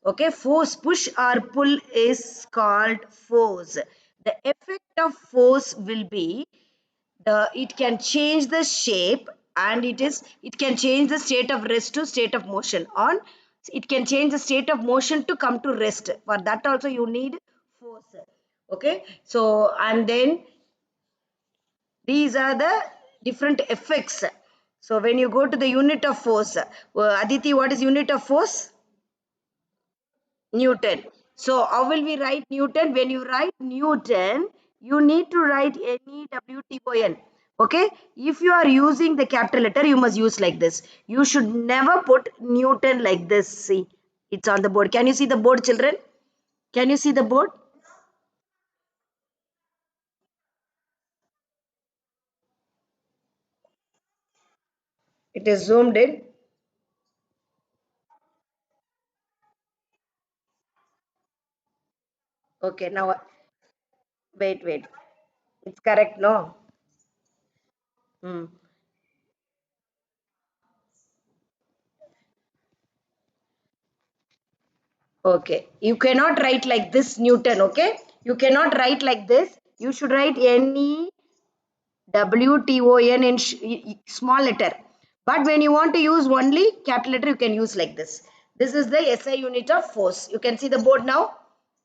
Okay, force, push or pull is called force. The effect of force will be it can change the shape, and it can change the state of rest to state of motion, on it can change the state of motion to come to rest. For that also you need force. Okay, so and then these are the different effects. So when you go to the unit of force, Aditi, what is unit of force? Newton. So how will we write Newton? When you write Newton, you need to write NEWTON. Okay. If you are using the capital letter, you must use like this. You should never put Newton like this. See, it's on the board. Can you see the board, children? Can you see the board? It is zoomed in. Okay. Now, wait, wait. It's correct, no? Hmm. Okay. You cannot write like this, Newton. Okay. You cannot write like this. You should write WTON in small letter. But when you want to use only capital letter, you can use like this. This is the SI unit of force. You can see the board now.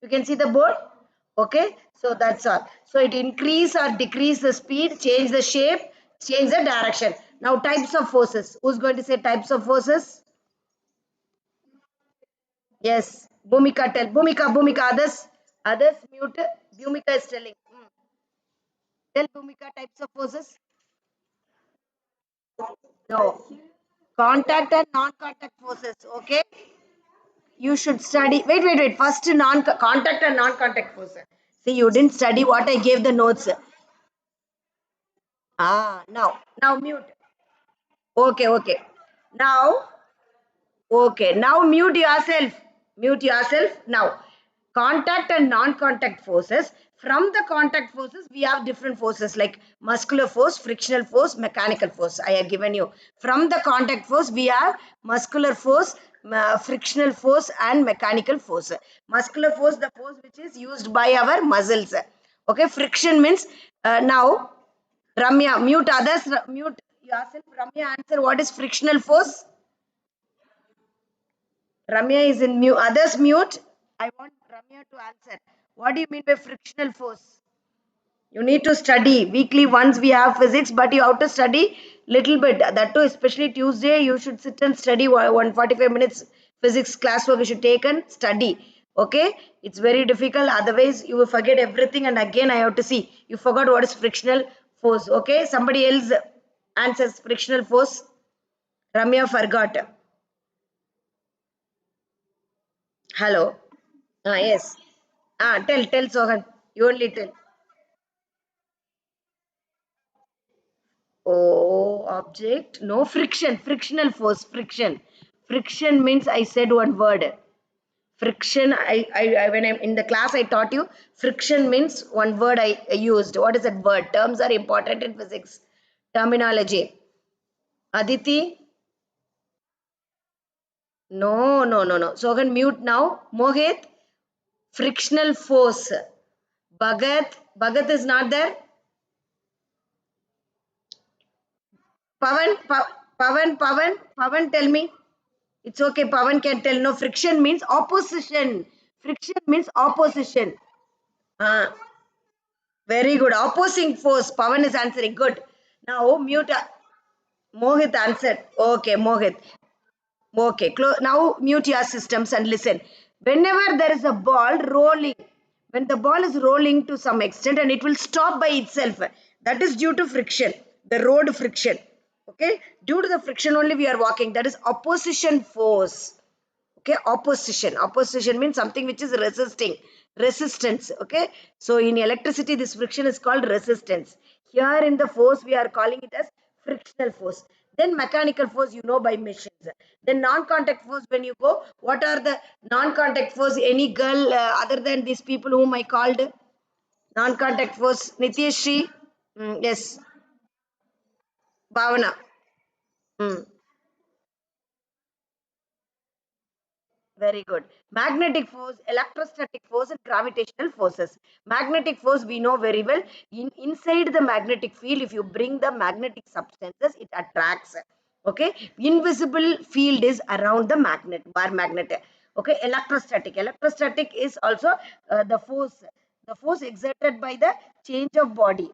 You can see the board. Okay. So that's all. So it increase or decrease the speed, change the shape, change the direction. Now types of forces. Who's going to say types of forces? Yes. Bhumika tell. Bhumika. Others mute. Bhumika is telling. Tell Bhumika types of forces. No. Contact and non-contact forces. Okay. You should study. Wait. First, non-contact and non-contact forces. See, you didn't study what I gave the notes. Now mute. Okay. Now, okay. Now mute yourself. Mute yourself. Now, contact and non-contact forces. From the contact forces, we have different forces like muscular force, frictional force, mechanical force. I have given you. From the contact force, we have muscular force, frictional force, and mechanical force. Muscular force, the force which is used by our muscles. Okay, friction means now, Ramya, mute others, mute yourself. Ramya, answer what is frictional force? Ramya is in mute. Others mute. I want Ramya to answer. What do you mean by frictional force? You need to study weekly. Once we have physics, but you have to study little bit. That too, especially Tuesday, you should sit and study 145 minutes physics classwork. You should take and study. Okay, it's very difficult. Otherwise, you will forget everything. And again, I have to see. You forgot what is frictional force. Okay, somebody else answers frictional force. Ramya forgot. Hello. Yes. Tell Sohan. You only tell. Oh, object. No friction. Frictional force. Friction. Friction means I said one word. Friction. I when I'm in the class, I taught you. Friction means one word I used. What is that word? Terms are important in physics. Terminology. Aditi. No. Sohan, mute now. Mohit. Frictional force. Bhagat. Bhagat is not there. Pavan, tell me. It's okay. Pavan can tell. No, friction means opposition. Friction means opposition. Ah, very good. Opposing force. Pavan is answering. Good. Now mute. Mohit answered. Okay, Mohit. Okay. Now mute your systems and listen. Whenever there is a ball rolling, when the ball is rolling to some extent and it will stop by itself, that is due to friction, the road friction. Okay. Due to the friction only we are walking. That is opposition force. Okay, opposition means something which is resisting, resistance. Okay, so in electricity this friction is called resistance. Here in the force we are calling it as frictional force. Then mechanical force, you know, by machines. Then non-contact force, when you go, what are the non-contact force? Any girl other than these people whom I called? Non-contact force, Nityashri. Yes. Bhavana. Mm, Very good. Magnetic force, electrostatic force, and gravitational forces. Magnetic force we know very well. Inside the magnetic field, if you bring the magnetic substances, it attracts. Okay. Invisible field is around the magnet, bar magnet. Okay. Electrostatic. Electrostatic is also the force. The force exerted by the change of body.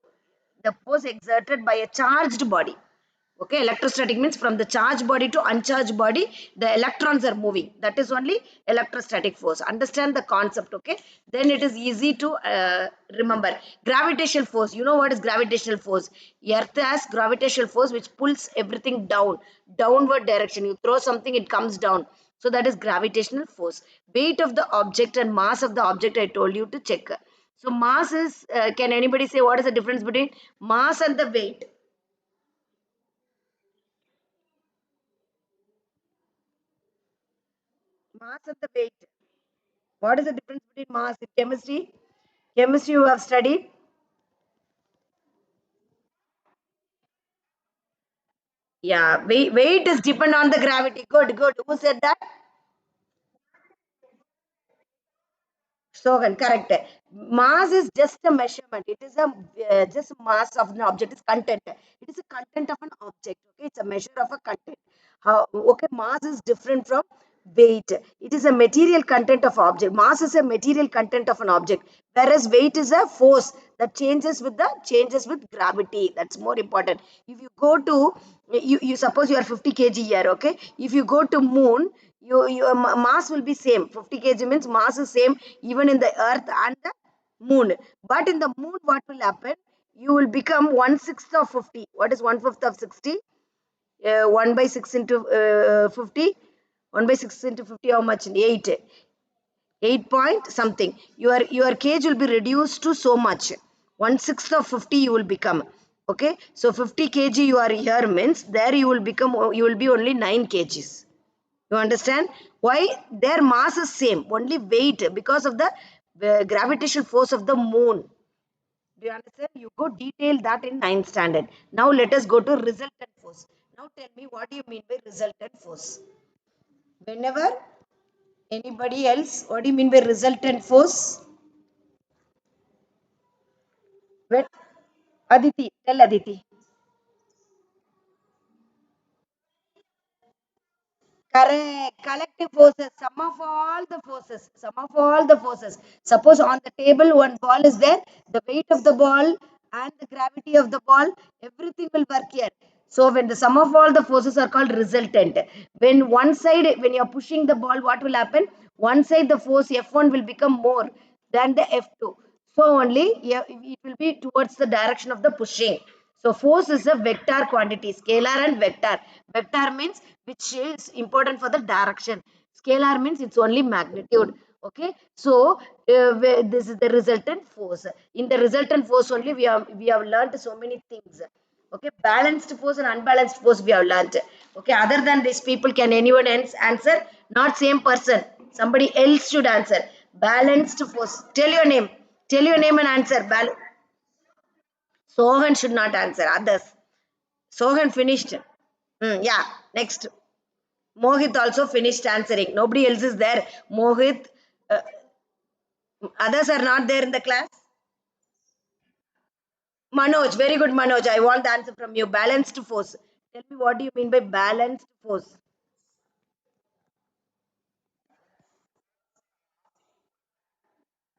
The force exerted by a charged body. Okay, electrostatic means from the charged body to uncharged body, the electrons are moving. That is only electrostatic force. Understand the concept, okay? Then it is easy to remember. Gravitational force. You know what is gravitational force? Earth has gravitational force which pulls everything down, downward direction. You throw something, it comes down. So that is gravitational force. Weight of the object and mass of the object I told you to check. So mass is, can anybody say what is the difference between mass and the weight? Mass and the weight. What is the difference between mass in chemistry? Chemistry you have studied. Yeah, weight is depend on the gravity. Good, good. Who said that? Slogan, correct. Mass is just a measurement. It is a just mass of an object. It's content. It is a content of an object. Okay, it's a measure of a content. How? Okay, mass is different from weight. It is a material content of object. Mass is a material content of an object, whereas weight is a force that changes with gravity. That's more important. If you go to you suppose you are 50 kg here. Okay, if you go to moon, your mass will be same. 50 kg means mass is same even in the earth and the moon. But in the moon, what will happen? You will become 1/6 of 50. What is 1/5 of 60? 1 by 6 into 50. 1 by 6 into 50, how much? 8. 8 point something. Your cage will be reduced to so much. 1/6 of 50 you will become. Okay. So 50 kg you are here means there you will become, you will be only 9 kgs. You understand why? Their mass is same, only weight because of the gravitational force of the moon. Do you understand? You go detail that in ninth standard. Now let us go to resultant force. Now tell me, what do you mean by resultant force? Whenever anybody else, what do you mean by resultant force? When Aditi, tell Aditi. Correct. Collective forces, sum of all the forces, sum of all the forces. Suppose on the table one ball is there, the weight of the ball and the gravity of the ball, everything will work here. So when the sum of all the forces are called resultant. When one side, when you are pushing the ball, what will happen? One side the force F1 will become more than the F2. So only yeah, it will be towards the direction of the pushing. So force is a vector quantity, scalar and vector. Vector means which is important for the direction. Scalar means it's only magnitude. Okay. So this is the resultant force. In the resultant force only we have learned so many things. Okay. Balanced force and unbalanced force we have learned. Okay. Other than these people, can anyone else answer? Not same person. Somebody else should answer. Balanced force. Tell your name. Tell your name and answer. Sohan should not answer. Others. Sohan finished. Yeah. Next. Mohit also finished answering. Nobody else is there. Mohit. Uh, Others are not there in the class. Manoj. Very good, Manoj. I want the answer from you. Balanced force. Tell me, what do you mean by balanced force?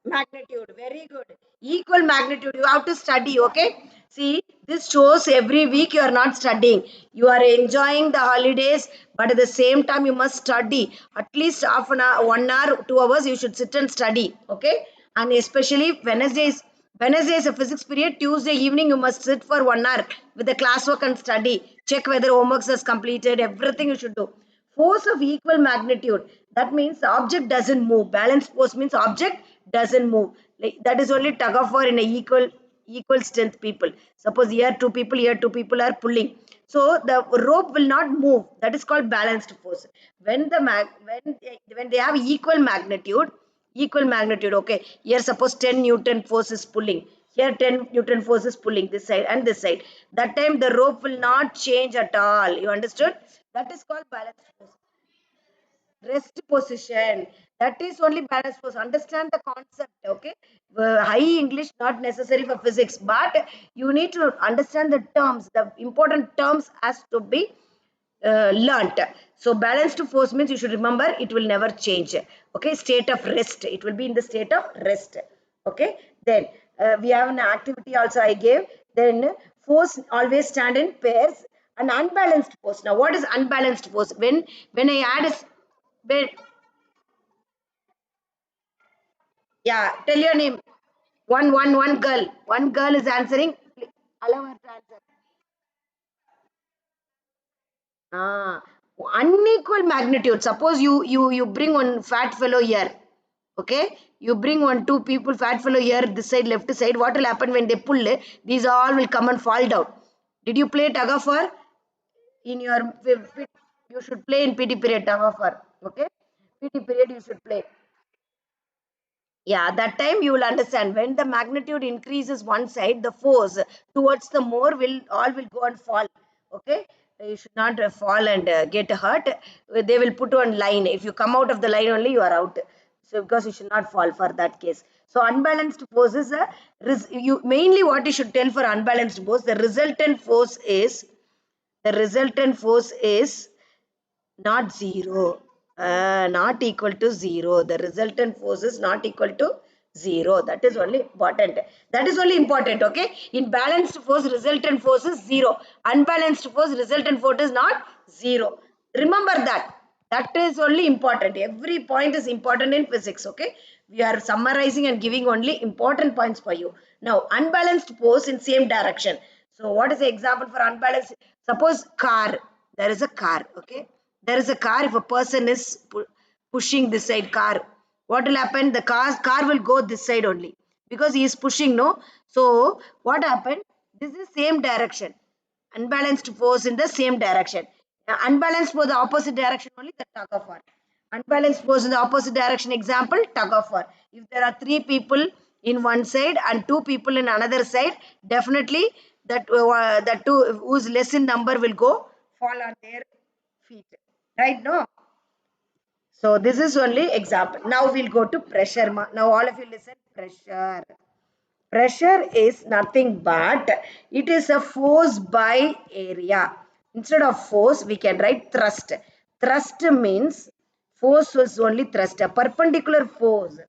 Magnitude. Very good. Equal magnitude. You have to study. Okay. See, this shows every week you are not studying. You are enjoying the holidays, but at the same time you must study. At least half an hour, 1 hour, 2 hours you should sit and study. Okay. And especially Wednesday is a physics period. Tuesday evening you must sit for 1 hour with the classwork and study. Check whether homework is completed. Everything you should do. Force of equal magnitude. That means the object doesn't move. Balanced force means object doesn't move. Like that is only tug of war in a equal strength people. Suppose here two people are pulling. So the rope will not move. That is called balanced force. When they have equal magnitude. Okay. Here suppose 10 Newton force is pulling. Here 10 Newton force is pulling this side and this side. That time the rope will not change at all. You understood? That is called balanced force. rest position. That is only balanced force. Understand the concept, okay? High English not necessary for physics, but you need to understand the terms. The important terms has to be learnt. So balanced force means you should remember it will never change. Okay, state of rest. It will be in the state of rest. Okay, then we have an activity also I gave. Then force always stand in pairs. An unbalanced force. Now, what is unbalanced force? When I add when, yeah, tell your name. One girl. One girl is answering. Allow her to answer. Ah, unequal magnitude. Suppose you bring one fat fellow here. Okay, you bring one two people fat fellow here this side left side. What will happen when they pull? These all will come and fall down. Did you play tug of war in your? You should play in PT period tug of war. Okay, PT period you should play. Yeah, that time you will understand when the magnitude increases one side, the force towards the more will all will go and fall. Okay, you should not fall and get hurt. They will put on line. If you come out of the line only, you are out. So because you should not fall for that case. So unbalanced force is a you mainly what you should tell for unbalanced force. The resultant force is not zero, not equal to zero. The resultant force is not equal to zero. That is only important. That is only important. Okay, in balanced force resultant force is zero. Unbalanced force resultant force is not zero. Remember that. That is only important. Every point is important in physics. Okay, we are summarizing and giving only important points for you. Now, unbalanced force in same direction. So what is the example for unbalanced? Suppose car. There is a car. Okay, there is a car. If a person is pushing this side car, what will happen? The car will go this side only because he is pushing. No, so what happened? This is same direction. Unbalanced force in the same direction. Unbalanced for the opposite direction only, the tug of war. Unbalanced force in the opposite direction, example, tug of war. If there are three people in one side and two people in another side, definitely that two who's less in number will go fall on their feet. Right? No? So this is only example. Now we'll go to pressure. Now all of you listen. Pressure. Pressure is nothing but it is a force by area. Instead of force, we can write thrust. Thrust means force was only thrust. A perpendicular force.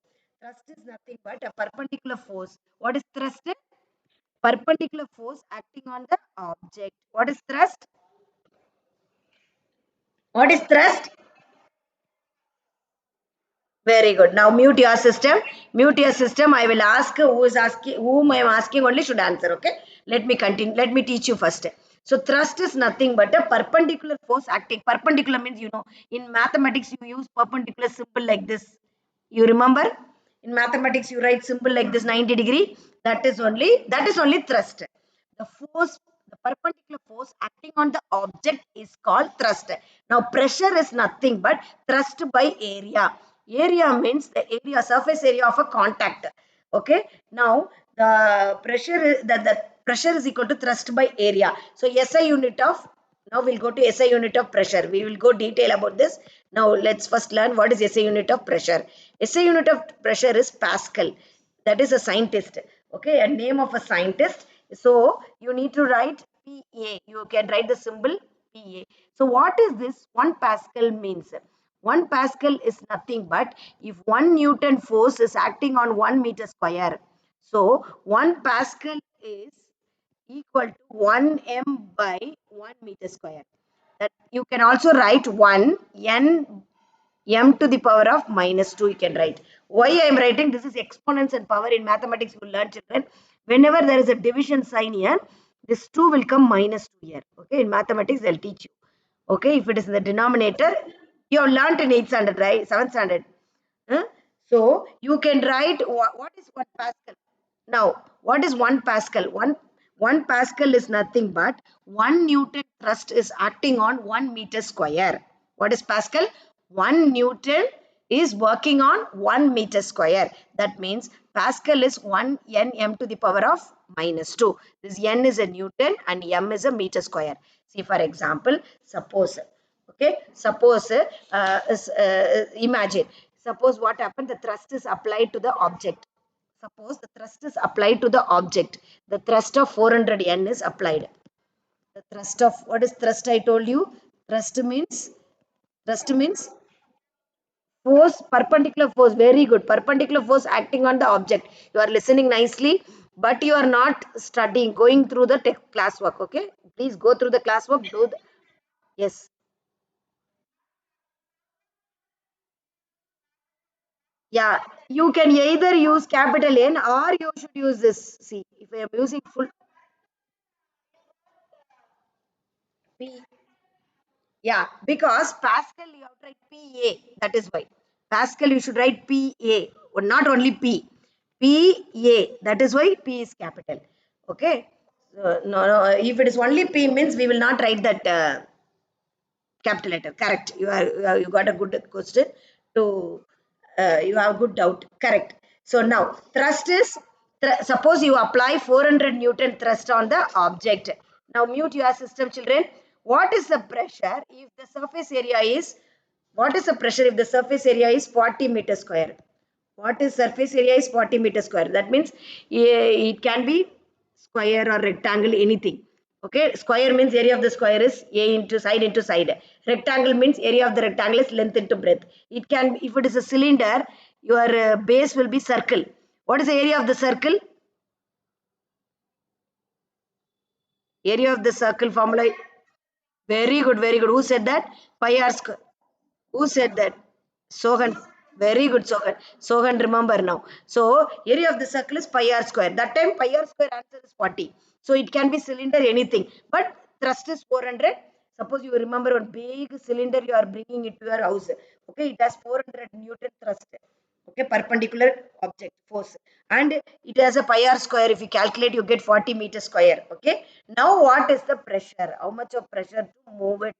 Thrust is nothing but a perpendicular force. What is thrust? Perpendicular force acting on the object. What is thrust? What is thrust? Very good. Now mute your system. Mute your system. I will ask who is asking, whom I am asking only should answer. Okay. Let me continue. Let me teach you first. So thrust is nothing but a perpendicular force acting. Perpendicular means in mathematics you use perpendicular symbol like this. You remember? In mathematics you write symbol like this 90-degree. That is only thrust. The force, the perpendicular force acting on the object is called thrust. Now pressure is nothing but thrust by area. Area means the area, surface area of a contact. Okay. Now the pressure is equal to thrust by area. So SI unit of, now we'll go to SI unit of pressure. We will go detail about this. Now let's first learn what is SI unit of pressure. SI unit of pressure is Pascal. That is a scientist. Okay, a name of a scientist. So you need to write PA. You can write the symbol PA. So what is this? 1 Pascal means. 1 Pascal is nothing but if 1 Newton force is acting on 1 meter square. So 1 Pascal is equal to 1 m by 1 meter square. That you can also write 1 n m to the power of minus 2 you can write. Why I am writing this is exponents and power. In mathematics you will learn, children, whenever there is a division sign here, this 2 will come minus 2 here. Okay, in mathematics they'll teach you. Okay, if it is in the denominator, you have learnt in 8th standard, right? 7th standard. Huh? So you can write what is 1 Pascal. Now, what is 1 Pascal? 1 Pascal is nothing but 1 Newton thrust is acting on 1 meter square. What is Pascal? 1 Newton is working on 1 meter square. That means Pascal is 1 nm to the power of minus 2. This n is a Newton and m is a meter square. See, for example, suppose, Okay, suppose imagine, suppose what happened, the thrust is applied to the object. Suppose the thrust is applied to the object. The thrust of 400 N is applied. The thrust of, what is thrust? I told you, thrust means force, perpendicular force. Very good. Perpendicular force acting on the object. You are listening nicely, but you are not studying, going through the classwork. Okay, please go through the classwork. Do the, yes. Yeah, you can either use capital N or you should use this. See, if I am using full P, yeah, because Pascal you have to write PA. That is why. Pascal you should write PA, or not only P. PA. That is why P is capital. Okay. So, no, no. If it is only P means we will not write that capital letter. Correct. You got a good question. To you have good doubt. Correct. So now thrust is, suppose you apply 400 Newton thrust on the object. Now mute your system, children. What is the pressure if the surface area is, what is the pressure if the surface area is 40 meter square? What is surface area is 40 meter square? That means it can be square or rectangle, anything. Okay, square means area of the square is a into side into side. Rectangle means area of the rectangle is length into breadth. It can, if it is a cylinder, your base will be circle. What is the area of the circle? Area of the circle formula. Very good, very good. Who said that? Pi r square. Who said that? Sohan. Very good, Sohan. Sohan, remember now. So, area of the circle is pi r square. That time, pi r square answer is 40. So, it can be cylinder, anything. But thrust is 400. Suppose you remember one big cylinder, you are bringing it to your house. Okay, it has 400 Newton thrust. Okay, perpendicular object force. And it has a pi r square. If you calculate, you get 40 meter square. Okay. Now, what is the pressure? How much of pressure to move it?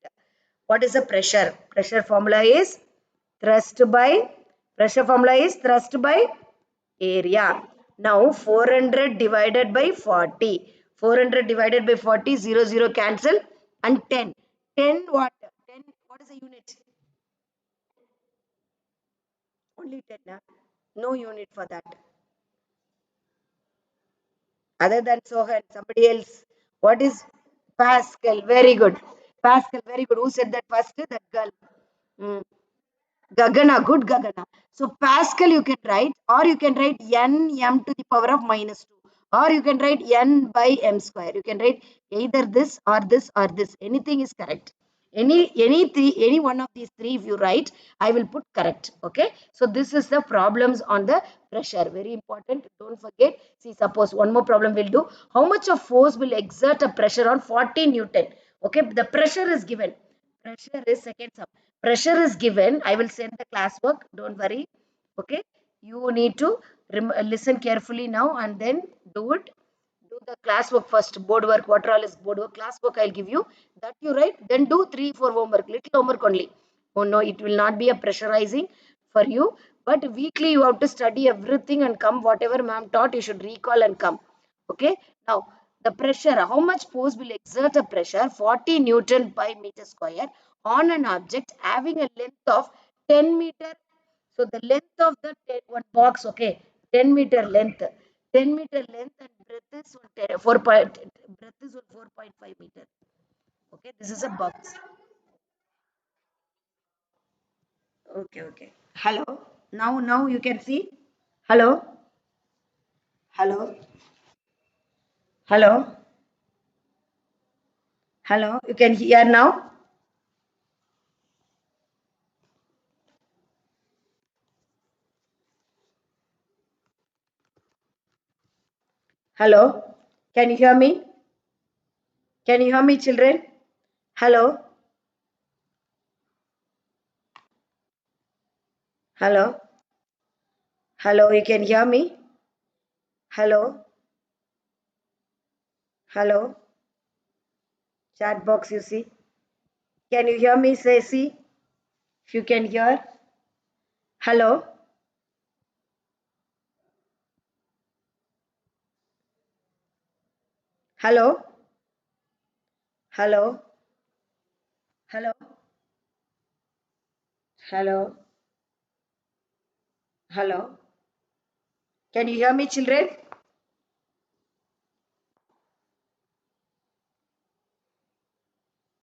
What is the pressure? Pressure formula is thrust by, pressure formula is thrust by area. Now 400 divided by 40. 400 divided by 40, 0, 0 cancel, and 10. 10 what? 10, what is the unit? Only 10. Huh? No unit for that. Other than Sohan, somebody else. What is Pascal? Very good. Pascal, very good. Who said that first? That girl. Hmm. Gagana, good Gagana. So Pascal you can write, or you can write n m to the power of minus 2, or you can write n by m square. You can write either this or this or this. Anything is correct. Any one of these three, if you write, I will put correct. Okay. So this is the problems on the pressure. Very important. Don't forget. See, suppose one more problem we'll do. How much of force will exert a pressure on 40 Newton? Okay. The pressure is given. Pressure is second sum. Pressure is given. I will send the classwork. Don't worry. Okay. You need to listen carefully now and then do it. Do the classwork first. Board work. What all is board work? Classwork I'll give you. That you write. Then do 3, 4 homework. Little homework only. Oh no, it will not be a pressurizing for you. But weekly you have to study everything and come. Whatever ma'am taught, you should recall and come. Okay. Now the pressure, how much force will exert a pressure 40 Newton by meter square on an object having a length of 10 meter. So the length of the one box, okay, 10 meter length, 10 meter length, and breadth is 4 point, breadth is 4.5 meter. Okay, this is a box. Okay, okay. Hello. Now you can see. Hello, hello, hello, hello. You can hear now. Hello. Can you hear me? Can you hear me, children? Hello, hello, hello. You can hear me? Hello, hello. Chat box, you see. Can you hear me, Ceci? If you can hear. Hello, hello, hello, hello. Hello. Hello. Can you hear me, children?